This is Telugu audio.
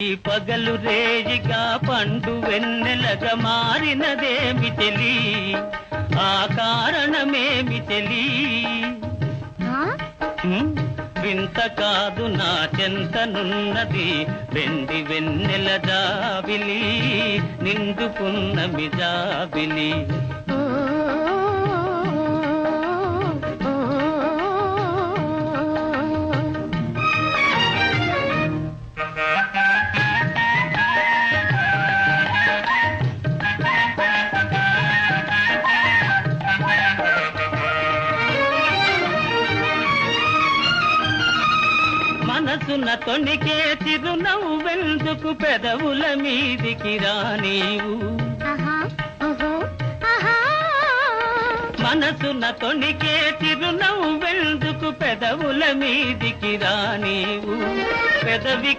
ఈ పగలు రేయిగా పండు వెన్నెలగా మారినదేమి తెలి, ఆ కారణమేమి తెలి. వింత కాదు నా చెంతనున్నది వెండి వెన్నెల జాబిలి, నిండుకున్న మిజాబిలి. మనసున తొణికే చిరునవ్వెందుకు పెదవుల మీదికి రానీవు, మనసున తొణికే చిరునవ్వెందుకు పెదవుల మీదికి రానీవు. పెదవి